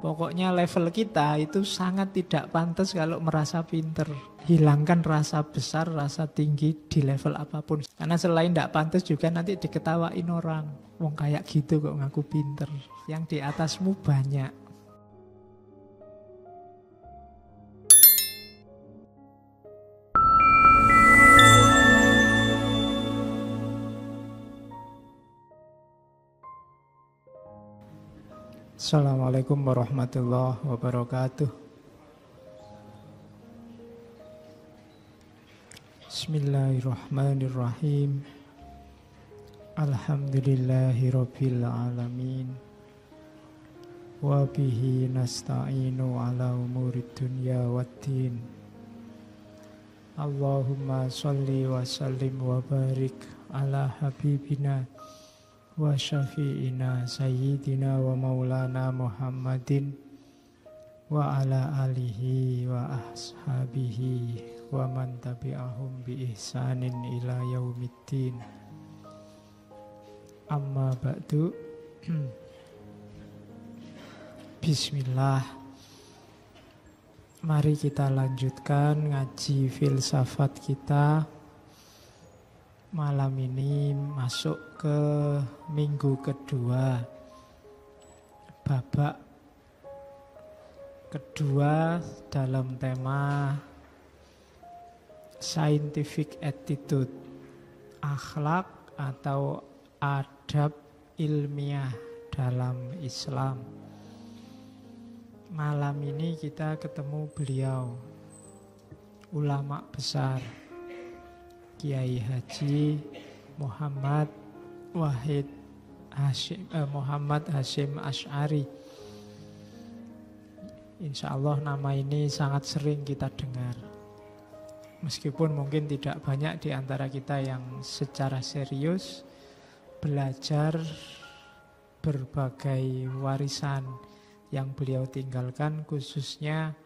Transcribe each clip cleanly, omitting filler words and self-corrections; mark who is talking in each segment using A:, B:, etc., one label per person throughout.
A: Pokoknya level kita itu sangat tidak pantas kalau merasa pinter. Hilangkan rasa besar, rasa tinggi di level apapun. Karena selain tidak pantas juga nanti diketawain orang. Wong kayak gitu kok ngaku pinter. Yang di atasmu banyak. Assalamualaikum warahmatullahi wabarakatuh. Bismillahirrahmanirrahim. Alhamdulillahirabbil alamin. Wa bihi nasta'inu ala umurid dunya waddin. Allahumma shalli wa sallim wa barik ala habibina wa syafi'ina sayyidina wa maulana Muhammadin wa ala alihi wa ashabihi wa man tabi'ahum bi ihsanin ila yaumiddin. Amma ba'du. Bismillah. Mari kita lanjutkan ngaji filsafat kita. Malam ini masuk ke minggu kedua, babak kedua dalam tema scientific attitude, akhlak atau adab ilmiah dalam Islam. Malam ini kita ketemu beliau, ulama besar, Kiai Haji Muhammad Hasyim Asy'ari. Insya Allah nama ini sangat sering kita dengar. Meskipun mungkin tidak banyak di antara kita yang secara serius belajar berbagai warisan yang beliau tinggalkan, khususnya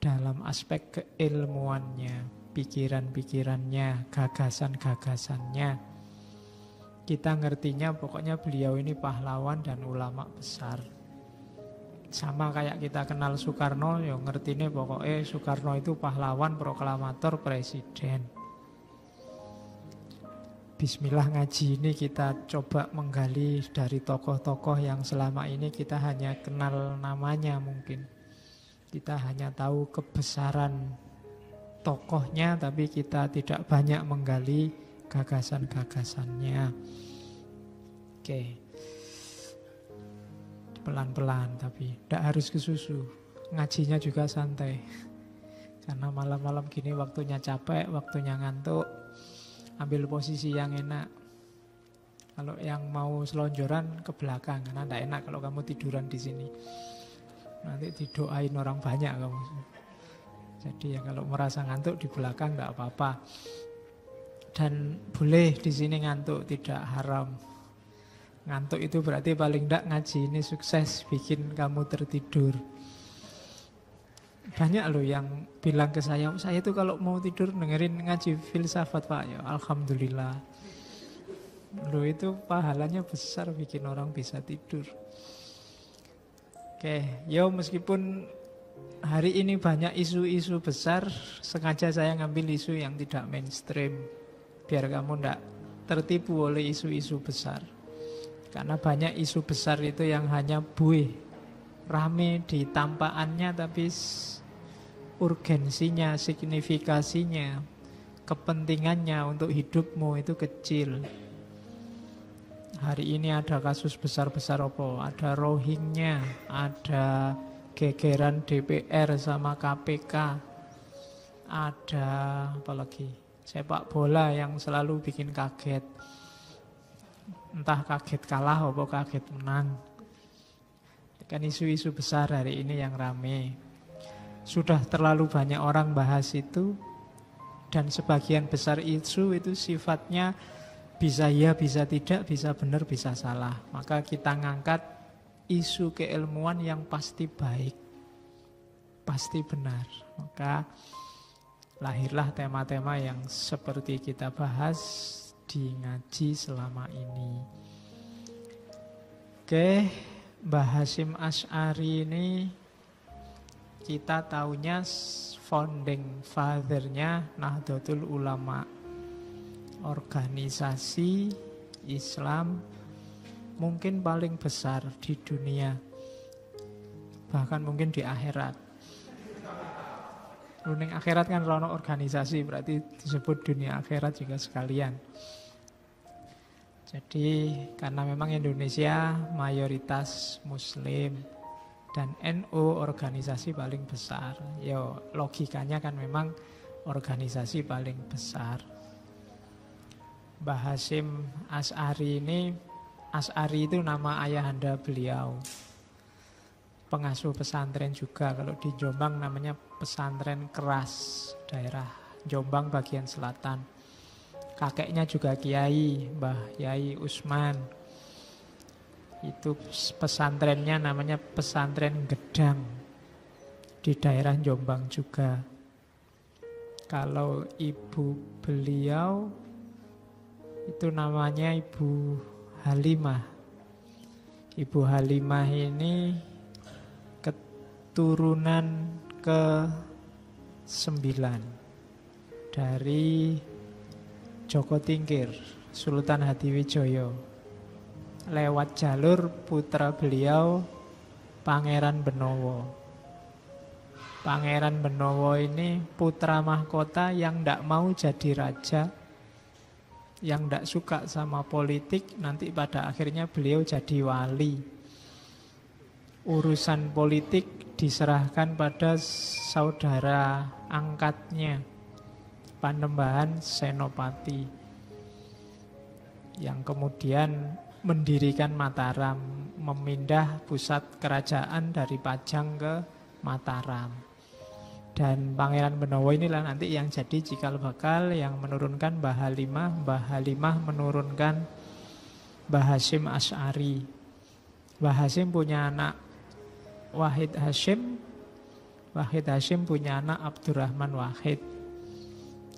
A: dalam aspek keilmuannya, pikiran-pikirannya, gagasan-gagasannya. Kita ngertinya pokoknya beliau ini pahlawan dan ulama besar. Sama kayak kita kenal Soekarno, ya ngertinya pokoknya Soekarno itu pahlawan, proklamator, presiden. Bismillah, ngaji ini kita coba menggali dari tokoh-tokoh yang selama ini kita hanya kenal namanya mungkin. Kita hanya tahu kebesaran tokohnya, tapi kita tidak banyak menggali gagasan-gagasannya. Oke. Pelan-pelan, tapi tidak harus kesusu. Ngajinya juga santai. Karena malam-malam gini waktunya capek, waktunya ngantuk. Ambil posisi yang enak. Kalau yang mau selonjoran ke belakang, karena tidak enak kalau kamu tiduran di sini. Nanti didoain orang banyak kamu. Jadi ya kalau merasa ngantuk di belakang tidak apa-apa. Dan boleh di sini ngantuk, tidak haram. Ngantuk itu berarti paling tidak ngaji ini sukses bikin kamu tertidur. Banyak loh yang bilang ke saya itu kalau mau tidur dengerin ngaji filsafat Pak. Ya alhamdulillah. Loh itu pahalanya besar bikin orang bisa tidur. Oke, yo meskipun hari ini banyak isu-isu besar, sengaja saya ngambil isu yang tidak mainstream biar kamu tidak tertipu oleh isu-isu besar. Karena banyak isu besar itu yang hanya buih, rame di tampaannya, tapi urgensinya, signifikasinya, kepentingannya untuk hidupmu itu kecil. Hari ini ada kasus besar-besar apa? Ada Rohingya, ada gegeran DPR sama KPK, ada apa lagi? Sepak bola yang selalu bikin kaget. Entah kaget kalah atau kaget menang. Kan isu-isu besar hari ini yang rame. Sudah terlalu banyak orang bahas itu. Dan sebagian besar isu itu sifatnya bisa ya, bisa tidak, bisa benar, bisa salah. Maka kita ngangkat isu keilmuan yang pasti baik, pasti benar. Maka lahirlah tema-tema yang seperti kita bahas di ngaji selama ini. Oke, Mbah Hasyim Asy'ari ini kita taunya founding father-nya Nahdlatul Ulama, organisasi Islam mungkin paling besar di dunia, bahkan mungkin di akhirat. Ning akhirat kan rono organisasi, berarti disebut dunia akhirat juga sekalian. Jadi karena memang Indonesia mayoritas Muslim dan NU organisasi paling besar, yo logikanya kan memang organisasi paling besar. Mbah Hasyim Asy'ari ini, Asy'ari itu nama ayahanda beliau. Pengasuh pesantren juga, kalau di Jombang namanya pesantren Keras, daerah Jombang bagian selatan. Kakeknya juga kiai, Mbah Yai Usman. Itu pesantrennya namanya pesantren Gedang, di daerah Jombang juga. Kalau ibu beliau itu namanya Ibu Halimah. Ibu Halimah ini keturunan ke-9 dari Joko Tingkir, Sultan Hadiwijoyo. Lewat jalur putra beliau, Pangeran Benowo. Pangeran Benowo ini putra mahkota yang tidak mau jadi raja, yang tidak suka sama politik, nanti pada akhirnya beliau jadi wali. Urusan politik diserahkan pada saudara angkatnya, Panembahan Senopati, yang kemudian mendirikan Mataram, memindah pusat kerajaan dari Pajang ke Mataram. Dan Pangeran Benowo inilah nanti yang jadi cikal bakal yang menurunkan Mbah Halimah. Mbah Halimah menurunkan Mbah Hasyim Asy'ari. Mbah Hasyim punya anak Wahid Hasyim. Wahid Hasyim punya anak Abdurrahman Wahid.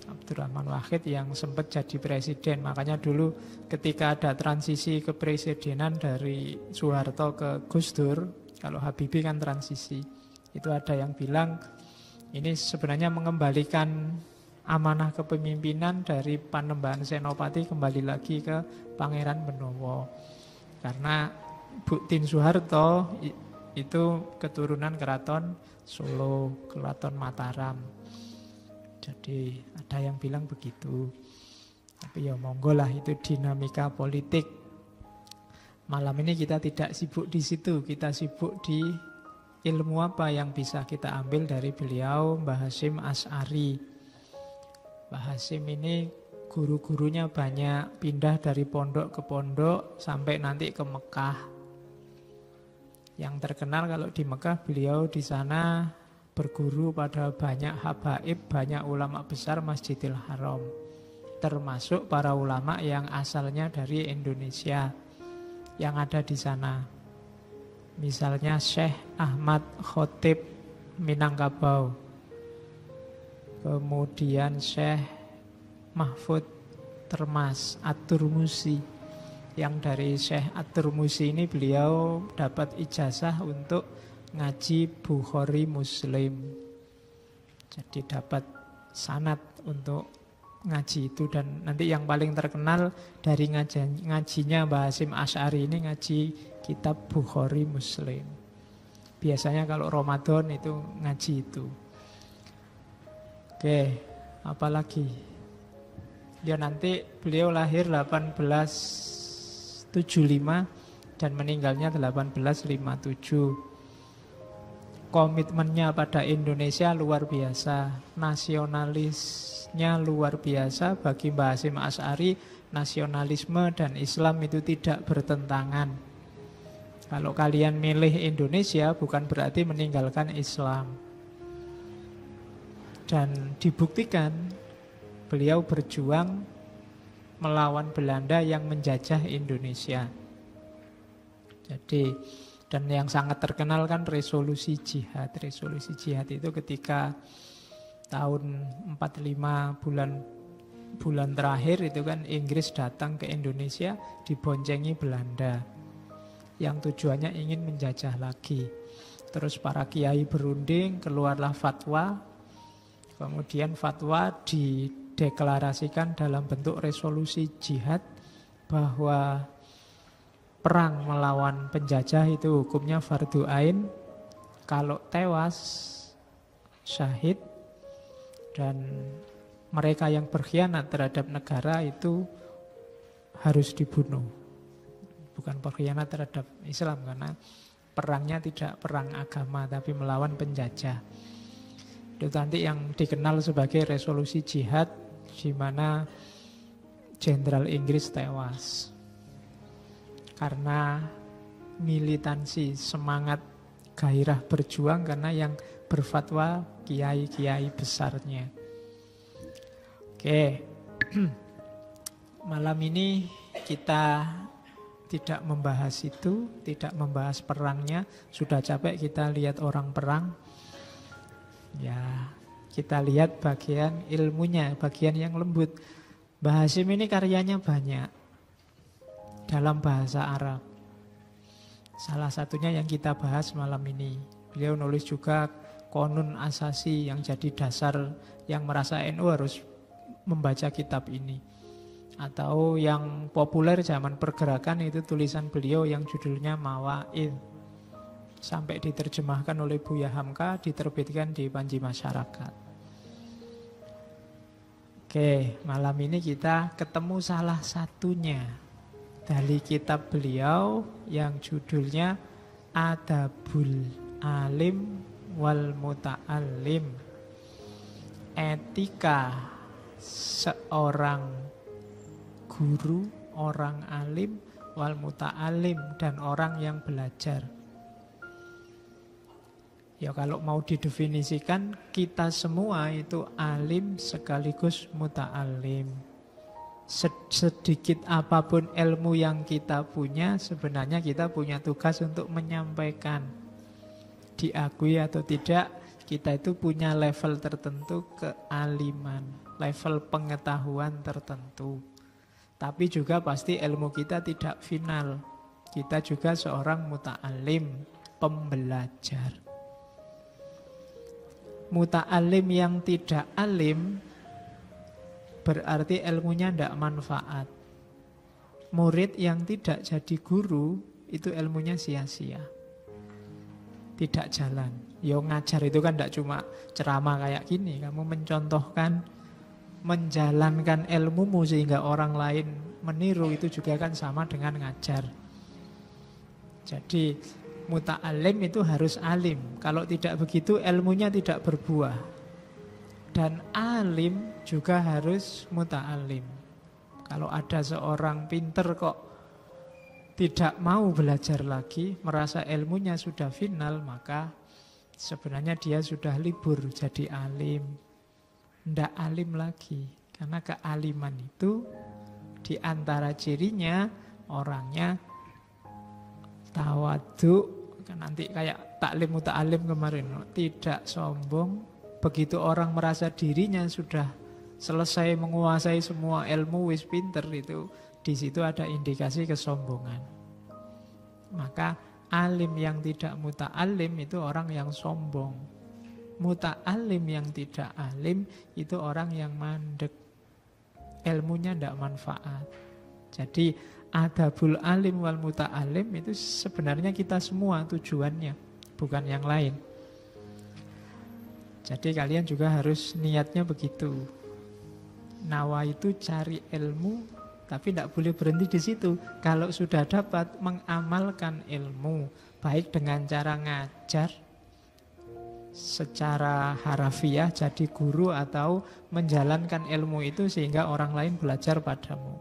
A: Abdurrahman Wahid yang sempat jadi presiden. Makanya dulu ketika ada transisi kepresidenan dari Soeharto ke Gus Dur, kalau Habibie kan transisi, itu ada yang bilang ini sebenarnya mengembalikan amanah kepemimpinan dari Panembahan Senopati kembali lagi ke Pangeran Benowo. Karena Buktin Soeharto itu keturunan Keraton Solo, Keraton Mataram. Jadi ada yang bilang begitu. Tapi ya monggo lah, itu dinamika politik. Malam ini kita tidak sibuk di situ, kita sibuk di ilmu apa yang bisa kita ambil dari beliau Mbah Hasyim Asy'ari. Mbah Hasyim ini guru-gurunya banyak, pindah dari pondok ke pondok sampai nanti ke Mekah. Yang terkenal kalau di Mekah, beliau di sana berguru pada banyak habaib, banyak ulama besar Masjidil Haram, termasuk para ulama yang asalnya dari Indonesia yang ada di sana. Misalnya Syekh Ahmad Khotib Minangkabau, kemudian Syekh Mahfud Termas At-Turmusi. Yang dari Syekh At-Turmusi ini beliau dapat ijazah untuk ngaji Bukhari Muslim. Jadi dapat sanad untuk ngaji itu. Dan nanti yang paling terkenal dari ngajinya Mbah Hasyim Asy'ari ini ngaji kitab Bukhari Muslim. Biasanya kalau Ramadan itu ngaji itu. Oke, apalagi? Ya nanti beliau lahir 1875 dan meninggalnya 1857. Komitmennya pada Indonesia luar biasa, nasionalisnya luar biasa. Bagi Mbah Hasyim Asy'ari, nasionalisme dan Islam itu tidak bertentangan. Kalau kalian milih Indonesia bukan berarti meninggalkan Islam. Dan dibuktikan beliau berjuang melawan Belanda yang menjajah Indonesia. Jadi, dan yang sangat terkenal kan resolusi jihad. Resolusi jihad itu ketika tahun 45 bulan terakhir itu kan Inggris datang ke Indonesia diboncengi Belanda. yang tujuannya ingin menjajah lagi. Terus para kiai berunding, keluarlah fatwa. Kemudian fatwa dideklarasikan dalam bentuk resolusi jihad bahwa perang melawan penjajah itu hukumnya fardu ain. Kalau tewas, syahid. Dan mereka yang berkhianat terhadap negara itu harus dibunuh. Bukan berkhianat terhadap Islam, karena perangnya tidak perang agama tapi melawan penjajah. Itu nanti yang dikenal sebagai resolusi jihad, di mana Jenderal Inggris tewas karena militansi, semangat, gairah berjuang, karena yang berfatwa kiai-kiai besarnya. Oke. Malam ini kita tidak membahas itu, tidak membahas perangnya. Sudah capek kita lihat orang perang. Ya, kita lihat bagian ilmunya, bagian yang lembut. Mbah Hasyim ini karyanya banyak dalam bahasa Arab. Salah satunya yang kita bahas malam ini. Beliau nulis juga Qonun Asasi yang jadi dasar yang merasa NU harus membaca kitab ini. Atau yang populer zaman pergerakan itu tulisan beliau yang judulnya Mawaid. Sampai diterjemahkan oleh Buya Hamka, diterbitkan di Panji Masyarakat. Oke, malam ini kita ketemu salah satunya dari kitab beliau yang judulnya Adabul Alim wal Muta'allim. Etika seorang guru, orang alim, wal muta'alim, dan orang yang belajar. Ya kalau mau didefinisikan, kita semua itu alim sekaligus muta'alim. Sedikit apapun ilmu yang kita punya, sebenarnya kita punya tugas untuk menyampaikan. Diakui atau tidak, kita itu punya level tertentu kealiman, level pengetahuan tertentu. Tapi juga pasti ilmu kita tidak final. Kita juga seorang muta'alim, pembelajar. Muta'alim yang tidak alim berarti ilmunya tidak manfaat. Murid yang tidak jadi guru itu ilmunya sia-sia, tidak jalan. Yo ngajar itu kan tidak cuma ceramah kayak gini. Kamu mencontohkan, menjalankan ilmumu sehingga orang lain meniru, itu juga kan sama dengan ngajar. Jadi muta'alim itu harus alim. Kalau tidak begitu ilmunya tidak berbuah. Dan alim juga harus muta'alim. Kalau ada seorang pinter kok tidak mau belajar lagi, merasa ilmunya sudah final, maka sebenarnya dia sudah libur jadi alim. Tidak alim lagi. Karena kealiman itu di antara cirinya orangnya tawadhu. Nanti kayak taklim muta'alim kemarin, tidak sombong. Begitu orang merasa dirinya sudah selesai menguasai semua ilmu, wis pinter, itu di situ ada indikasi kesombongan. Maka alim yang tidak muta'alim itu orang yang sombong. Muta'alim yang tidak alim itu orang yang mandek. Ilmunya tidak manfaat. Jadi adabul alim wal muta'alim itu sebenarnya kita semua tujuannya, bukan yang lain. Jadi kalian juga harus niatnya begitu. Nawa itu cari ilmu, tapi tidak boleh berhenti di situ. Kalau sudah dapat, mengamalkan ilmu, baik dengan cara ngajar secara harafiah jadi guru, atau menjalankan ilmu itu sehingga orang lain belajar padamu.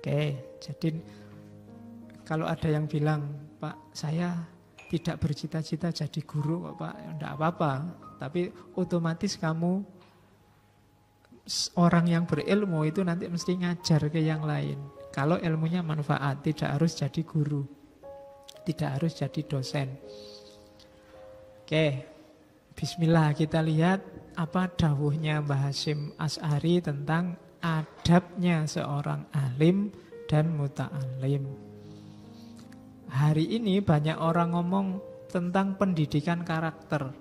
A: Oke, jadi kalau ada yang bilang, Pak, saya tidak bercita-cita jadi guru, Pak, tidak apa-apa. Tapi otomatis kamu orang yang berilmu itu nanti mesti ngajar ke yang lain. Kalau ilmunya manfaat, tidak harus jadi guru, tidak harus jadi dosen. Oke, bismillah, kita lihat apa dawuhnya Mbah Hasyim Asy'ari tentang adabnya seorang alim dan muta'alim. Hari ini banyak orang ngomong tentang pendidikan karakter.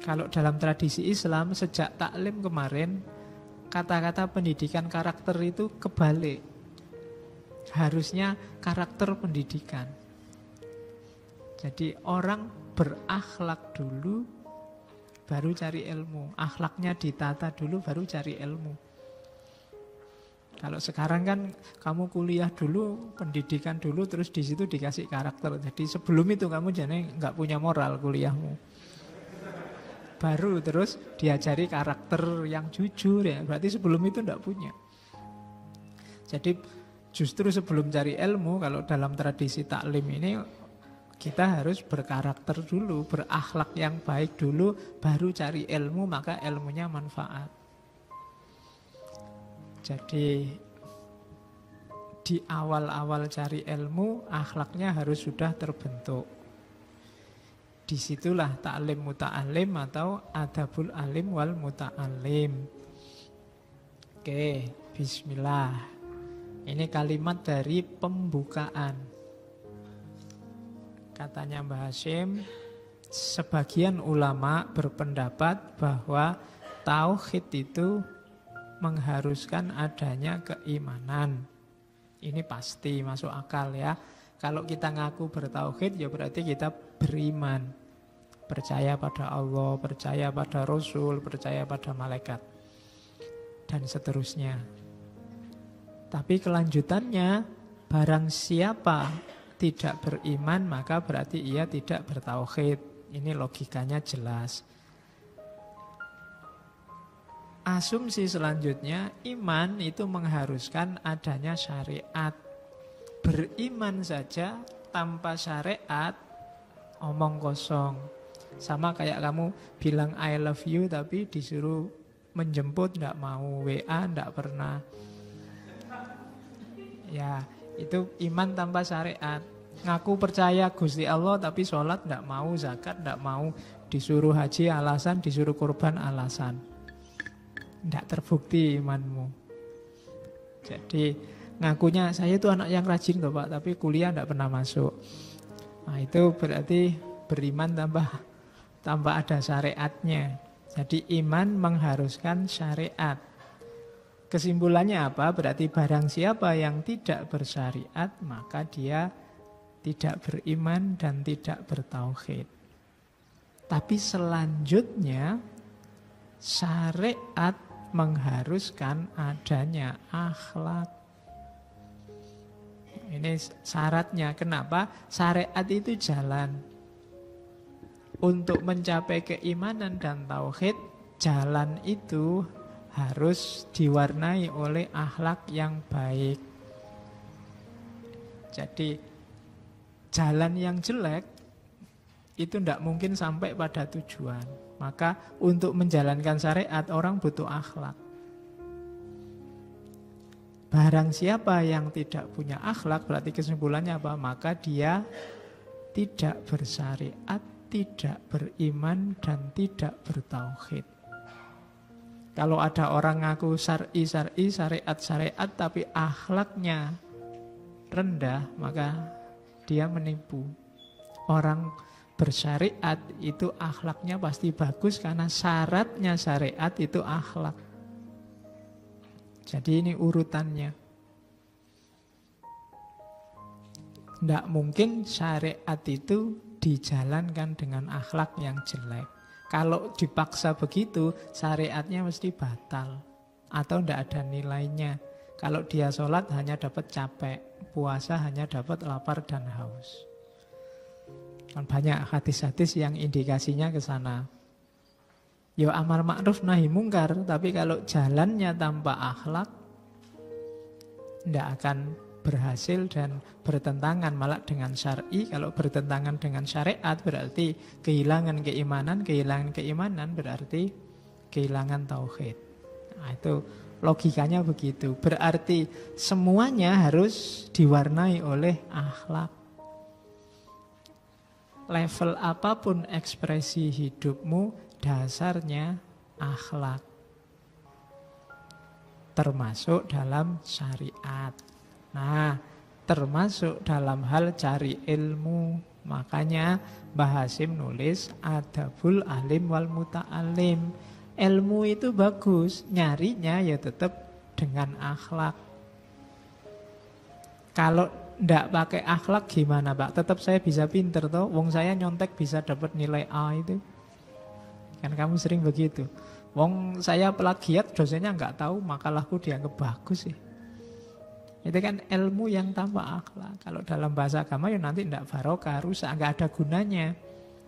A: Kalau dalam tradisi Islam, sejak taklim kemarin, kata-kata pendidikan karakter itu kebalik. Harusnya karakter pendidikan. Jadi orang berakhlak dulu, baru cari ilmu. Akhlaknya ditata dulu, baru cari ilmu. Kalau sekarang kan kamu kuliah dulu, pendidikan dulu, terus di situ dikasih karakter. Jadi sebelum itu kamu jadi nggak punya moral kuliahmu. Baru terus diajari karakter yang jujur ya. Berarti sebelum itu nggak punya. Jadi justru sebelum cari ilmu, kalau dalam tradisi taklim ini kita harus berkarakter dulu, berakhlak yang baik dulu, baru cari ilmu, maka ilmunya manfaat. Jadi di awal-awal cari ilmu, akhlaknya harus sudah terbentuk. Disitulah ta'lim muta'alim atau adabul alim wal muta'alim. Oke, bismillah. Ini kalimat dari pembukaan. Katanya Mbah Hashim, sebagian ulama berpendapat bahwa tauhid itu mengharuskan adanya keimanan. Ini pasti masuk akal ya. Kalau kita ngaku bertauhid ya berarti kita beriman. Percaya pada Allah, percaya pada Rasul, percaya pada malaikat. Dan seterusnya. Tapi kelanjutannya, barang siapa tidak beriman maka berarti ia tidak bertauhid. Ini logikanya jelas. Asumsi selanjutnya, iman itu mengharuskan adanya syariat. Beriman saja tanpa syariat, omong kosong. Sama kayak kamu bilang I love you tapi disuruh menjemput enggak mau, WA enggak pernah. Ya, itu iman tanpa syariat. Ngaku percaya Gusti Allah tapi sholat enggak mau, zakat enggak mau, disuruh haji alasan, disuruh kurban alasan. Tidak terbukti imanmu. Jadi ngakunya saya itu anak yang rajin kok Pak, tapi kuliah tidak pernah masuk. Nah itu berarti beriman tanpa ada syariatnya. Jadi iman mengharuskan syariat. Kesimpulannya apa? Berarti barang siapa yang tidak bersyariat, maka dia tidak beriman dan tidak bertauhid. Tapi selanjutnya syariat mengharuskan adanya akhlak. Ini syaratnya. Kenapa? Syariat itu jalan. Untuk mencapai keimanan dan tauhid, jalan itu harus diwarnai oleh akhlak yang baik. Jadi jalan yang jelek itu tidak mungkin sampai pada tujuan. Maka untuk menjalankan syariat orang butuh akhlak. Barang siapa yang tidak punya akhlak, berarti kesimpulannya apa? Maka dia tidak bersyariat, tidak beriman, dan tidak bertauhid. Kalau ada orang ngaku syar'i, syariat, tapi akhlaknya rendah, maka dia menipu. Orang bersyariat itu akhlaknya pasti bagus karena syaratnya syariat itu akhlak. Jadi ini urutannya. Tidak mungkin syariat itu dijalankan dengan akhlak yang jelek. Kalau dipaksa begitu, syariatnya mesti batal atau tidak ada nilainya. Kalau dia sholat hanya dapat capek, puasa hanya dapat lapar dan haus. Kan banyak hadis-hadis yang indikasinya ke sana. Ya amar ma'ruf nahi mungkar, tapi kalau jalannya tanpa akhlak tidak akan berhasil dan bertentangan malah dengan syar'i. Kalau bertentangan dengan syariat berarti kehilangan keimanan berarti kehilangan tauhid. Nah, itu logikanya begitu. Berarti semuanya harus diwarnai oleh akhlak. Level apapun ekspresi hidupmu, dasarnya akhlak. Termasuk dalam syariat. Nah, termasuk dalam hal cari ilmu. Makanya Mbah Hasim nulis Adabul Alim wal Muta'alim. Ilmu itu bagus, nyarinya ya tetap dengan akhlak. Kalau ndak pakai akhlak gimana Pak? Tetap saya bisa pinter toh. Wong saya nyontek bisa dapat nilai A itu. Kan kamu sering begitu. Wong saya plagiat, dosennya nggak tahu, makalahku dianggap bagus sih. Itu kan ilmu yang tanpa akhlak. Kalau dalam bahasa agama ya nanti ndak barokah, rusak, nggak ada gunanya.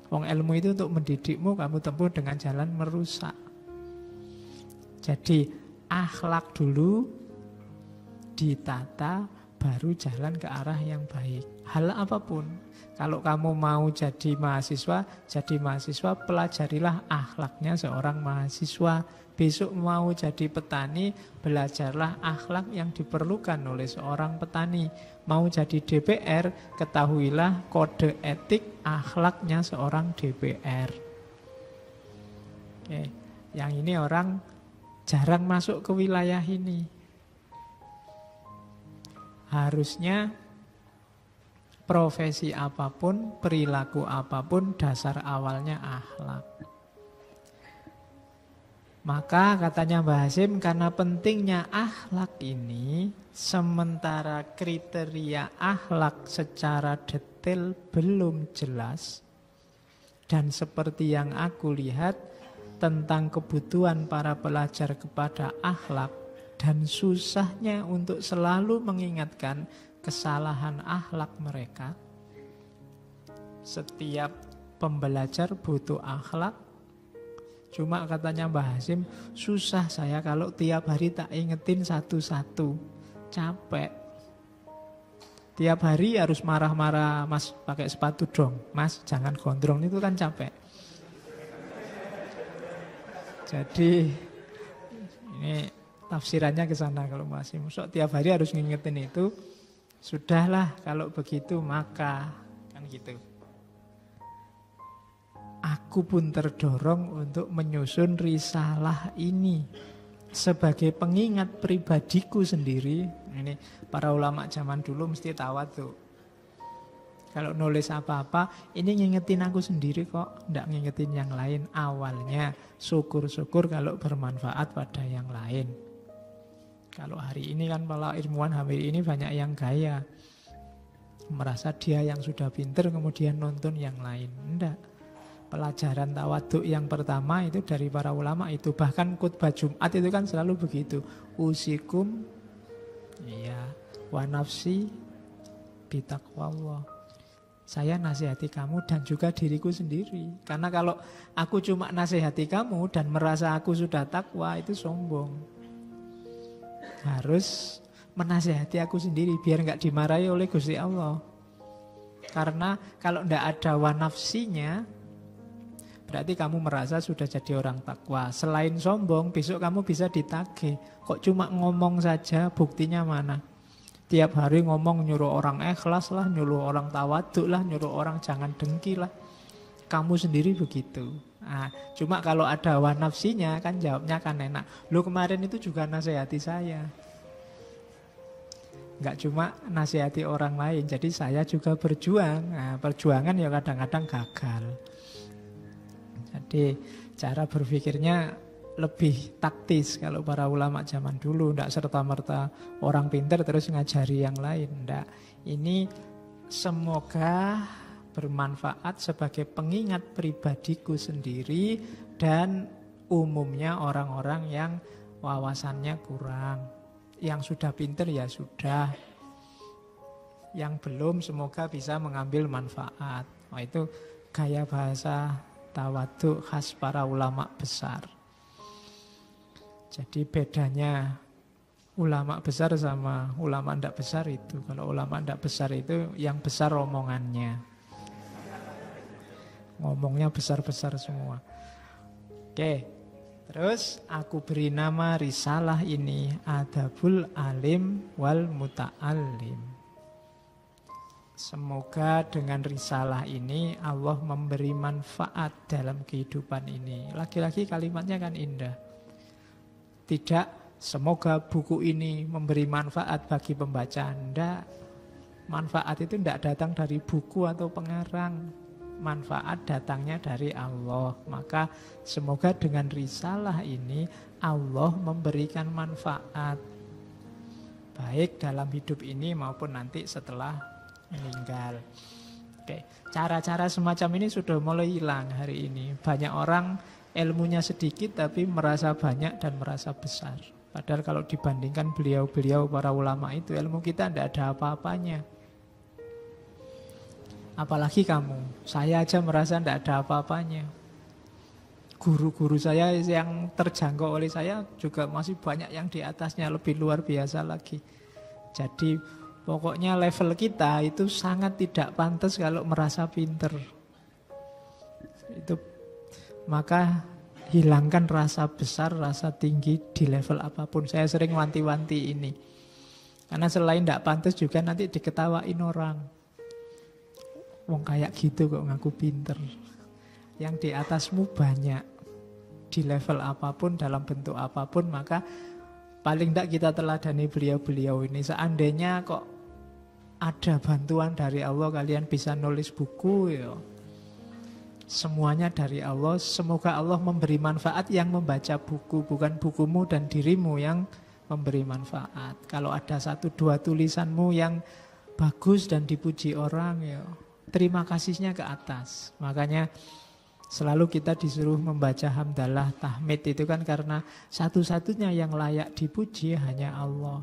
A: Wong ilmu itu untuk mendidikmu, kamu tempuh dengan jalan merusak. Jadi akhlak dulu ditata, baru jalan ke arah yang baik. Hal apapun. Kalau kamu mau jadi mahasiswa pelajarilah akhlaknya seorang mahasiswa. Besok mau jadi petani, belajarlah akhlak yang diperlukan oleh seorang petani. Mau jadi DPR, ketahuilah kode etik akhlaknya seorang DPR. Oke. Yang ini orang jarang masuk ke wilayah ini. Harusnya profesi apapun, perilaku apapun, dasar awalnya akhlak. Maka katanya Mbah Hasim, karena pentingnya akhlak ini, sementara kriteria akhlak secara detail belum jelas, dan seperti yang aku lihat tentang kebutuhan para pelajar kepada akhlak, dan susahnya untuk selalu mengingatkan kesalahan akhlak mereka. Setiap pembelajar butuh akhlak. Cuma katanya Mbah Hasim, susah saya kalau tiap hari tak ingetin satu-satu. Capek. Tiap hari harus marah-marah, Mas pakai sepatu dong, Mas jangan gondrong, itu kan capek. Jadi ini tafsirannya ke sana kalau Mbah Hasim. So, tiap hari harus ngingetin itu. Sudahlah kalau begitu maka kan gitu. Aku pun terdorong untuk menyusun risalah ini sebagai pengingat pribadiku sendiri. Ini para ulama zaman dulu mesti tawadhu. Kalau nulis apa-apa, ini ngingetin aku sendiri kok, ndak ngingetin yang lain. Awalnya syukur-syukur kalau bermanfaat pada yang lain. Kalau hari ini kan para ilmuwan hari ini banyak yang gaya. Merasa dia yang sudah pinter kemudian nonton yang lain. Enggak. Pelajaran tawaduk yang pertama itu dari para ulama itu. Bahkan khutbah Jumat itu kan selalu begitu. Usikum wa nafsi bitaqwallah. Saya nasihati kamu dan juga diriku sendiri. Karena kalau aku cuma nasihati kamu dan merasa aku sudah takwa, itu sombong. Harus menasihati aku sendiri biar nggak dimarahi oleh Gusti Allah. Karena kalau ndak ada wa nafsinya, berarti kamu merasa sudah jadi orang takwa. Selain sombong, besok kamu bisa ditagih. Kok cuma ngomong saja, buktinya mana? Tiap hari ngomong nyuruh orang ikhlas lah, nyuruh orang tawaduk lah, nyuruh orang jangan dengki lah. Kamu sendiri begitu. Nah, cuma kalau ada hawa nafsinya kan jawabnya kan enak. Lu kemarin itu juga nasihati saya. Enggak cuma nasihati orang lain, jadi saya juga berjuang. Nah, perjuangan ya kadang-kadang gagal. Jadi cara berpikirnya lebih taktis kalau para ulama zaman dulu. Tidak serta-merta orang pintar terus ngajari yang lain. Tidak. Ini semoga bermanfaat sebagai pengingat pribadiku sendiri dan umumnya orang-orang yang wawasannya kurang. Yang sudah pintar ya sudah. Yang belum semoga bisa mengambil manfaat. Nah, itu gaya bahasa tawaduk khas para ulama besar. Jadi bedanya ulama besar sama ulama ndak besar itu. Kalau ulama ndak besar itu yang besar omongannya. Ngomongnya besar-besar semua. Oke. Terus aku beri nama risalah ini Adabul Alim wal Muta'alim. Semoga dengan risalah ini Allah memberi manfaat dalam kehidupan ini. Lagi-lagi kalimatnya kan indah. Tidak semoga buku ini memberi manfaat bagi pembaca. Tidak. Manfaat itu tidak datang dari buku atau pengarang. Manfaat datangnya dari Allah. Maka semoga dengan risalah ini Allah memberikan manfaat, baik dalam hidup ini maupun nanti setelah meninggal. Oke, cara-cara semacam ini sudah mulai hilang hari ini. Banyak orang ilmunya sedikit tapi merasa banyak dan merasa besar. Padahal kalau dibandingkan beliau-beliau para ulama itu, ilmu kita tidak ada apa-apanya. Apalagi kamu, saya aja merasa tidak ada apa-apanya. Guru-guru saya yang terjangkau oleh saya juga masih banyak yang di atasnya, lebih luar biasa lagi. Jadi pokoknya level kita itu sangat tidak pantas kalau merasa pinter. Itu maka hilangkan rasa besar, rasa tinggi di level apapun. Saya sering wanti-wanti ini. Karena selain tidak pantas juga nanti diketawain orang. Wong kayak gitu kok ngaku pinter. Yang di atasmu banyak, di level apapun, dalam bentuk apapun, maka paling tidak kita teladani beliau-beliau ini. Seandainya kok ada bantuan dari Allah, kalian bisa nulis buku ya. Semuanya dari Allah. Semoga Allah memberi manfaat yang membaca buku, bukan bukumu dan dirimu yang memberi manfaat. Kalau ada 1-2 tulisanmu yang bagus dan dipuji orang ya, terima kasihnya ke atas. Makanya selalu kita disuruh membaca hamdalah, tahmid itu kan karena satu-satunya yang layak dipuji hanya Allah.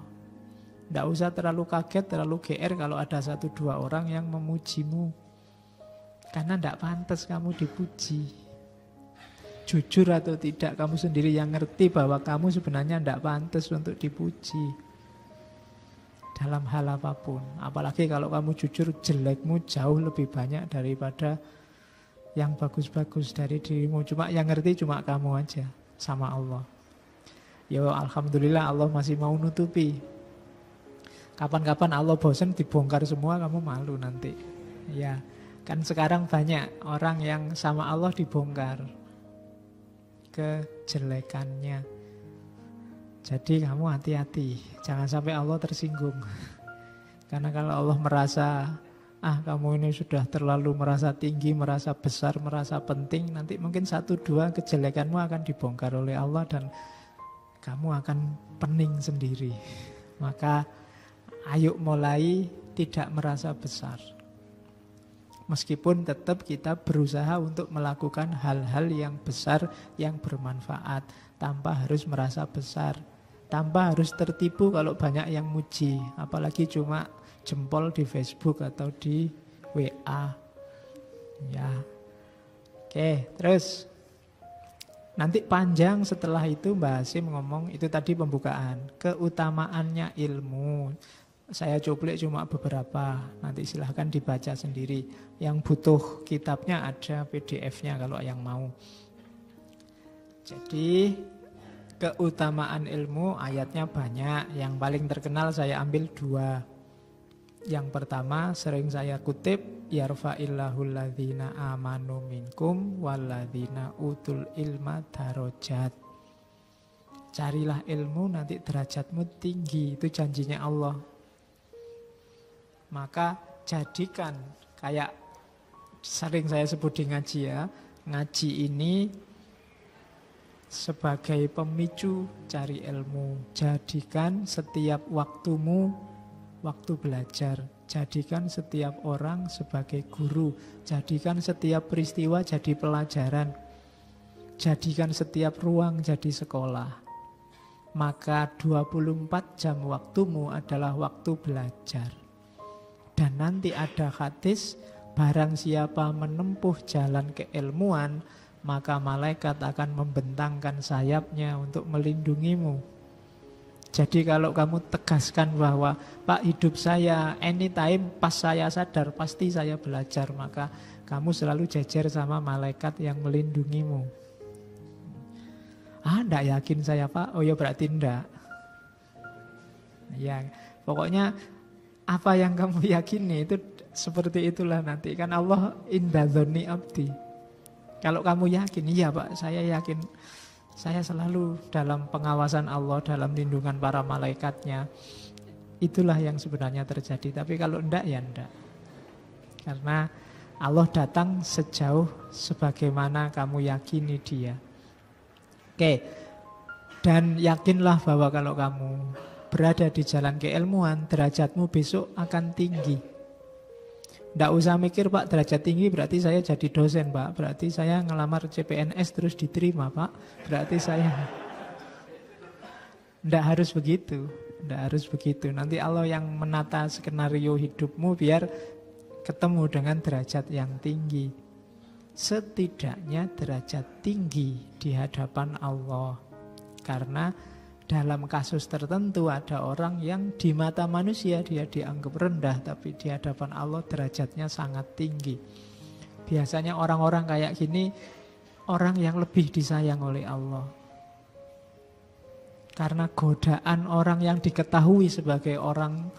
A: Tidak usah terlalu kaget, terlalu GR kalau ada 1-2 orang yang memujimu. Karena tidak pantas kamu dipuji. Jujur atau tidak, kamu sendiri yang ngerti bahwa kamu sebenarnya tidak pantas untuk dipuji. Dalam hal apapun. Apalagi kalau kamu jujur, jelekmu jauh lebih banyak daripada yang bagus-bagus dari dirimu. Cuma yang ngerti cuma kamu aja sama Allah. Ya alhamdulillah Allah masih mau nutupi. Kapan-kapan Allah bosan dibongkar semua, kamu malu nanti. Ya, kan sekarang banyak orang yang sama Allah dibongkar kejelekannya. Jadi kamu hati-hati, jangan sampai Allah tersinggung. Karena kalau Allah merasa, kamu ini sudah terlalu merasa tinggi, merasa besar, merasa penting, nanti mungkin 1-2 kejelekanmu akan dibongkar oleh Allah dan kamu akan pening sendiri. Maka ayo mulai tidak merasa besar. Meskipun tetap kita berusaha untuk melakukan hal-hal yang besar, yang bermanfaat, tanpa harus merasa besar, tanpa harus tertipu kalau banyak yang muji, apalagi cuma jempol di Facebook atau di WA. Ya, oke, terus nanti panjang setelah itu Mbak Hasim ngomong, itu tadi pembukaan, keutamaannya ilmu. Saya cuplik cuma beberapa, nanti silahkan dibaca sendiri. Yang butuh kitabnya ada PDF-nya kalau yang mau. Jadi keutamaan ilmu ayatnya banyak. Yang paling terkenal saya ambil 2. Yang pertama sering saya kutip, yarfa'illahul ladzina amanu minkum walladzina utul ilma darajat. Carilah ilmu nanti derajatmu tinggi, itu janjinya Allah. Maka jadikan, kayak sering saya sebut di ngaji ya, ngaji ini sebagai pemicu cari ilmu. Jadikan setiap waktumu waktu belajar. Jadikan setiap orang sebagai guru. Jadikan setiap peristiwa jadi pelajaran. Jadikan setiap ruang jadi sekolah. Maka 24 jam waktumu adalah waktu belajar. Dan nanti ada hadis, barang siapa menempuh jalan keilmuan, maka malaikat akan membentangkan sayapnya untuk melindungimu. Jadi kalau kamu tegaskan bahwa Pak, hidup saya anytime pas saya sadar pasti saya belajar, maka kamu selalu jejer sama malaikat yang melindungimu. Enggak yakin saya Pak, oh ya berarti enggak. Ya, pokoknya apa yang kamu yakini itu seperti itulah nanti. Kan Allah inda dzanni abdi. Kalau kamu yakin, iya Pak, saya yakin saya selalu dalam pengawasan Allah, dalam lindungan para malaikatnya. itulah yang sebenarnya terjadi. Tapi kalau enggak ya enggak. Karena Allah datang sejauh sebagaimana kamu yakini dia. Oke. Dan yakinlah bahwa kalau kamu berada di jalan keilmuan, derajatmu besok akan tinggi. Nggak usah mikir, Pak, derajat tinggi berarti saya jadi dosen, Pak. Berarti saya ngelamar CPNS terus diterima, Pak. Berarti saya... Nggak harus begitu. Nggak harus begitu. Nanti Allah yang menata skenario hidupmu biar ketemu dengan derajat yang tinggi. Setidaknya derajat tinggi di hadapan Allah. Karena dalam kasus tertentu ada orang yang di mata manusia dia dianggap rendah, tapi di hadapan Allah derajatnya sangat tinggi. Biasanya orang-orang kayak gini orang yang lebih disayang oleh Allah. Karena godaan orang yang diketahui sebagai orang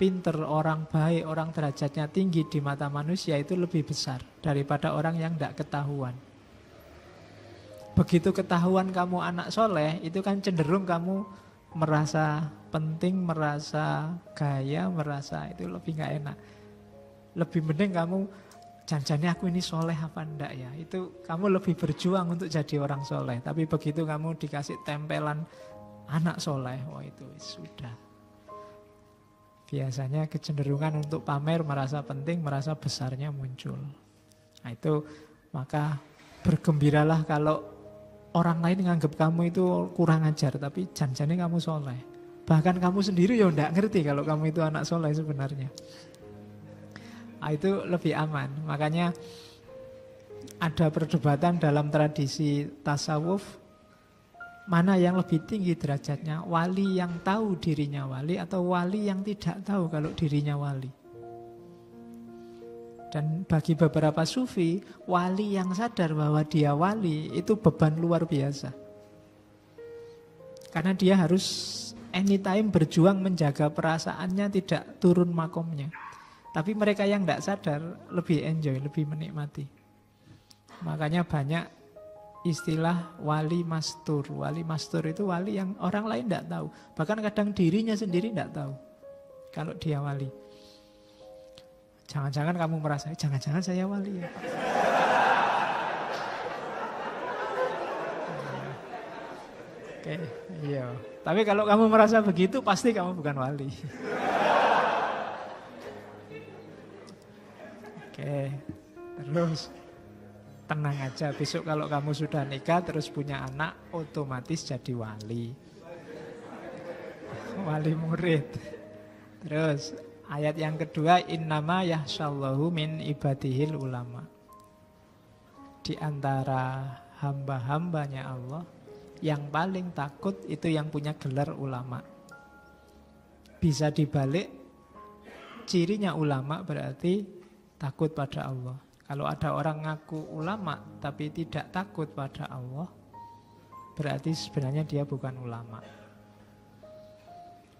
A: pinter, orang baik, orang derajatnya tinggi di mata manusia itu lebih besar daripada orang yang tidak ketahuan. Begitu ketahuan kamu anak soleh, itu kan cenderung kamu merasa penting, merasa gaya, merasa itu lebih gak enak. Lebih mending kamu, janjinya aku ini soleh apa enggak ya. Itu kamu lebih berjuang untuk jadi orang soleh. Tapi begitu kamu dikasih tempelan anak soleh, wah itu sudah. Biasanya kecenderungan untuk pamer, merasa penting, merasa besarnya muncul. Nah itu, maka bergembiralah kalau orang lain nganggap kamu itu kurang ajar, tapi janjinya kamu soleh. Bahkan kamu sendiri ya enggak ngerti kalau kamu itu anak soleh sebenarnya. Nah, itu lebih aman. Makanya ada perdebatan dalam tradisi tasawuf, mana yang lebih tinggi derajatnya, wali yang tahu dirinya wali atau wali yang tidak tahu kalau dirinya wali. Dan bagi beberapa sufi, wali yang sadar bahwa dia wali itu beban luar biasa. Karena dia harus anytime berjuang menjaga perasaannya tidak turun makomnya. Tapi mereka yang tidak sadar lebih enjoy, lebih menikmati. Makanya banyak istilah wali mastur. Wali mastur itu wali yang orang lain tidak tahu. Bahkan kadang dirinya sendiri tidak tahu kalau dia wali. Jangan-jangan kamu merasa, jangan-jangan saya wali ya. Oke, iya. Tapi kalau kamu merasa begitu, pasti kamu bukan wali. Oke, terus tenang aja. Besok kalau kamu sudah nikah, terus punya anak, otomatis jadi wali. Wali murid. Terus ayat yang kedua, innama yahsyallahu min ibadihil ulama. Di antara hamba-hambanya Allah, yang paling takut itu yang punya gelar ulama. Bisa dibalik, cirinya ulama berarti takut pada Allah. Kalau ada orang ngaku ulama tapi tidak takut pada Allah, berarti sebenarnya dia bukan ulama.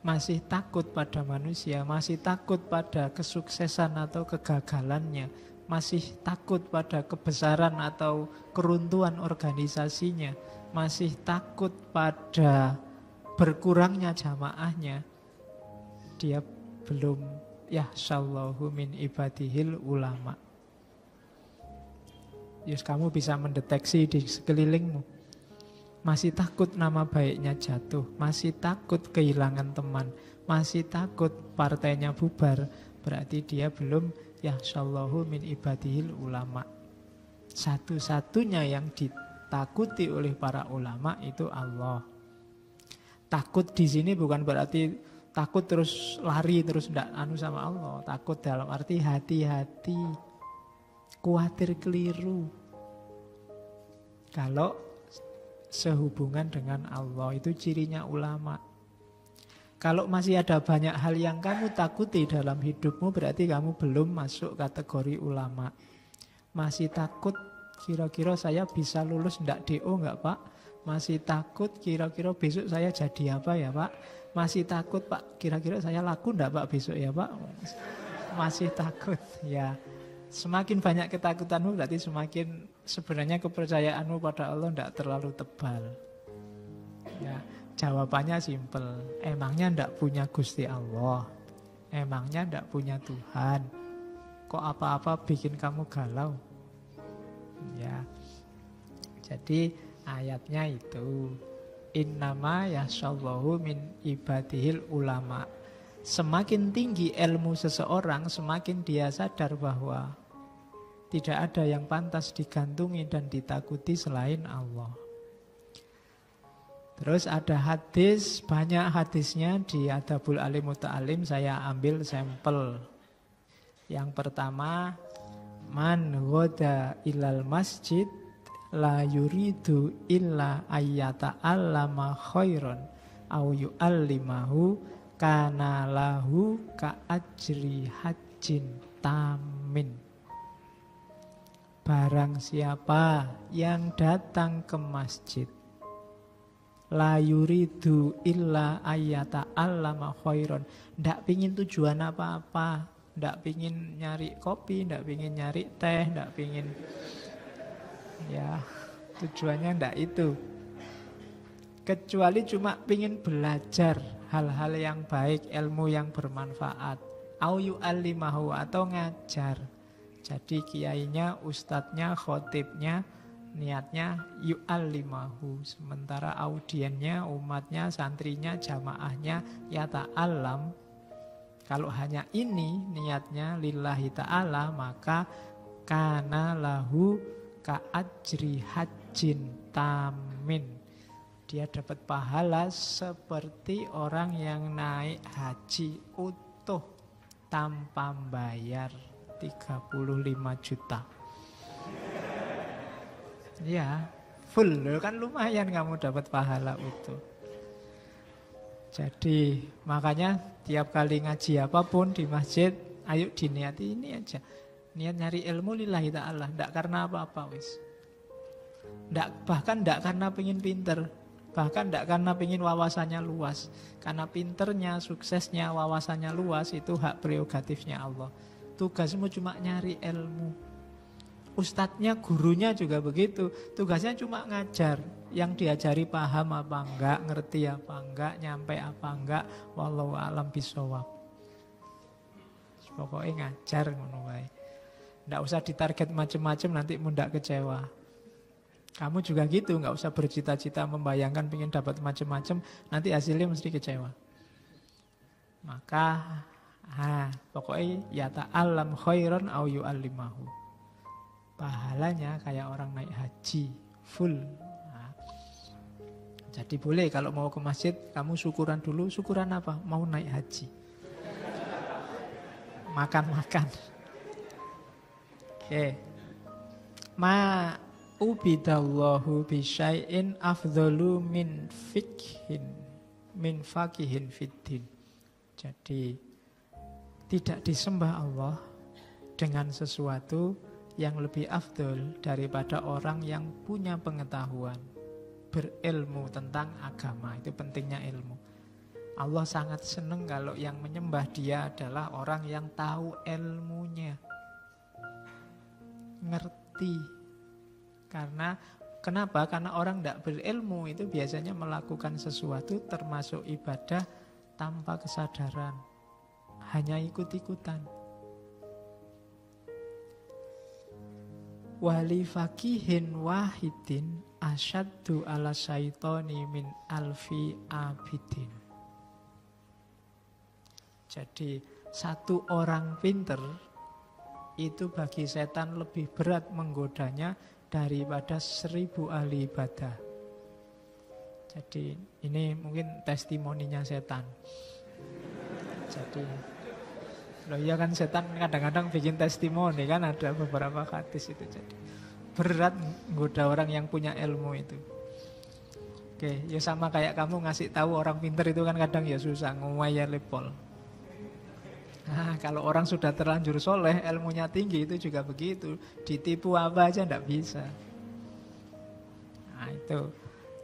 A: Masih takut pada manusia, masih takut pada kesuksesan atau kegagalannya, masih takut pada kebesaran atau keruntuhan organisasinya, masih takut pada berkurangnya jamaahnya, dia belum yahsyallahu min ibadihil ulama. Yes, kamu bisa mendeteksi di sekelilingmu. Masih takut nama baiknya jatuh, masih takut kehilangan teman, masih takut partainya bubar, berarti dia belum yahsyallahu min ibadihil ulama. Satu-satunya yang ditakuti oleh para ulama itu Allah. Takut di sini bukan berarti takut terus lari terus ndak anu sama Allah. Takut dalam arti hati-hati, khawatir keliru. Kalau sehubungan dengan Allah, itu cirinya ulama. Kalau masih ada banyak hal yang kamu takuti dalam hidupmu, berarti kamu belum masuk kategori ulama. Masih takut kira-kira saya bisa lulus ndak DO nggak Pak? Masih takut kira-kira besok saya jadi apa ya Pak? Masih takut Pak kira-kira saya laku ndak Pak besok ya Pak? Masih takut ya. Semakin banyak ketakutanmu berarti semakin sebenarnya kepercayaanmu pada Allah tidak terlalu tebal. Ya, Jawabannya simpel. Emangnya ndak punya Gusti Allah? Emangnya ndak punya Tuhan? Kok apa-apa bikin kamu galau? Ya. Jadi ayatnya itu innama yasyallahu min ibadihil ulama. Semakin tinggi ilmu seseorang, semakin dia sadar bahwa tidak ada yang pantas digantungi dan ditakuti selain Allah. Terus ada hadis, banyak hadisnya di Adabul Alim Muta'alim, saya ambil sampel. Yang pertama, man ghoda ilal masjid la yuridu illa ayyata allama khairan au yu'allimahu kana lahu ka ajri hajjin tamin. Barang siapa yang datang ke masjid la yuridu illa ayyata allama khairan, ndak pingin tujuan apa-apa, ndak pingin nyari kopi, ndak pingin nyari teh, ndak pingin, ya tujuannya ndak itu, kecuali cuma pingin belajar hal-hal yang baik, ilmu yang bermanfaat, au yu'allimahu, atau ngajar. Jadi kiainya, ustadznya, khotibnya niatnya yu'allimahu, sementara audiennya, umatnya, santrinya, jamaahnya ya ta'alam. Kalau hanya ini niatnya lillahi ta'ala, maka kana lahu ka ajri hajjin tamin. Dia dapat pahala seperti orang yang naik haji utuh tanpa bayar 35 juta. Ya, full kan, lumayan kamu dapat pahala utuh. Jadi makanya tiap kali ngaji apapun di masjid, ayo diniati ini aja. Niat nyari ilmu lillahi ta'ala, ndak karena apa-apa wis. Bahkan ndak karena pengen pinter, bahkan ndak karena pengen wawasannya luas. Karena pinternya, suksesnya, wawasannya luas itu hak prerogatifnya Allah. Tugasmu cuma nyari ilmu. Ustadznya, gurunya juga begitu. Tugasnya cuma ngajar. Yang diajari paham apa enggak, ngerti apa enggak, nyampe apa enggak, wallahu a'lam bishawab. Pokoknya ngajar ngono wae. Ndak usah ditarget macem-macem, nanti mundak kecewa. Kamu juga gitu, nggak usah bercita-cita membayangkan pengen dapat macem-macem, nanti hasilnya mesti kecewa. Maka pokoknya ya ta'allam khairan au yu'allimahu. Pahalanya kayak orang naik haji full. Nah, jadi boleh kalau mau ke masjid kamu syukuran dulu. Syukuran apa? Mau naik haji. Makan-makan. Oke. Ma ubidallahu bisyai'in afdalu min faqihin fiddin. Jadi tidak disembah Allah dengan sesuatu yang lebih afdol daripada orang yang punya pengetahuan, berilmu tentang agama. Itu pentingnya ilmu. Allah sangat senang kalau yang menyembah dia adalah orang yang tahu ilmunya, ngerti. Kenapa? Karena orang tidak berilmu itu biasanya melakukan sesuatu termasuk ibadah tanpa kesadaran, hanya ikut-ikutan. Wali fakihin wahidin asyaddu ala syaitoni min alfi abidin. Jadi satu orang pinter itu bagi setan lebih berat menggodanya daripada 1000 ahli ibadah. Jadi ini mungkin testimoninya setan. Jadi loh iya kan, setan kadang-kadang bikin testimoni kan, ada beberapa hadis itu. Jadi berat menggoda orang yang punya ilmu itu. Oke, ya sama kayak kamu ngasih tahu orang pinter itu kan kadang ya susah, ngomaya lepol. Nah, kalau orang sudah terlanjur soleh, ilmunya tinggi itu juga begitu. Ditipu apa aja ndak bisa. Nah itu.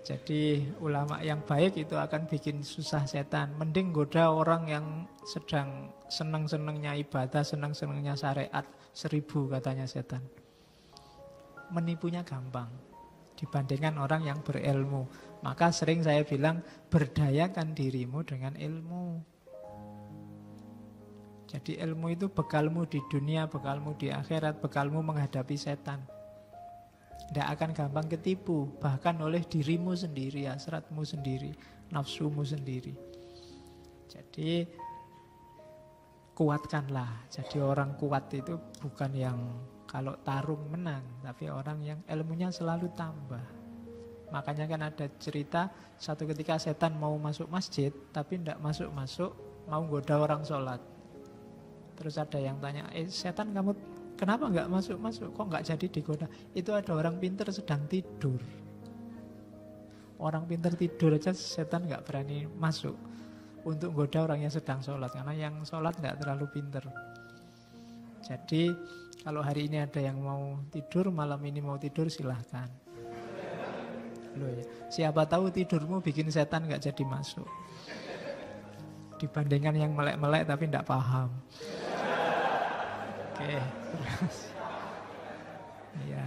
A: Jadi ulama yang baik itu akan bikin susah setan. Mending goda orang yang sedang senang-senangnya ibadah, senang-senangnya syariat. 1000 katanya setan. Menipunya gampang. dibandingkan orang yang berilmu. Maka sering saya bilang, berdayakan dirimu dengan ilmu. Jadi ilmu itu bekalmu di dunia, bekalmu di akhirat, bekalmu menghadapi setan. Tidak akan gampang ketipu, bahkan oleh dirimu sendiri, hasratmu sendiri, nafsumu sendiri. Jadi kuatkanlah. Jadi orang kuat itu bukan yang kalau tarung menang, tapi orang yang ilmunya selalu tambah. Makanya kan ada cerita, satu ketika setan mau masuk masjid, tapi tidak masuk-masuk, mau goda orang sholat. Terus ada yang tanya, setan kamu kenapa nggak masuk-masuk? Kok nggak jadi digoda? Itu ada orang pintar sedang tidur. Orang pintar tidur aja setan nggak berani masuk untuk goda orang yang sedang sholat. Karena yang sholat nggak terlalu pintar. Jadi kalau hari ini ada yang mau tidur, malam ini mau tidur, silahkan. Loh ya, siapa tahu tidurmu bikin setan nggak jadi masuk. Dibandingkan yang melek-melek tapi tidak paham. Oke, terus. Ya.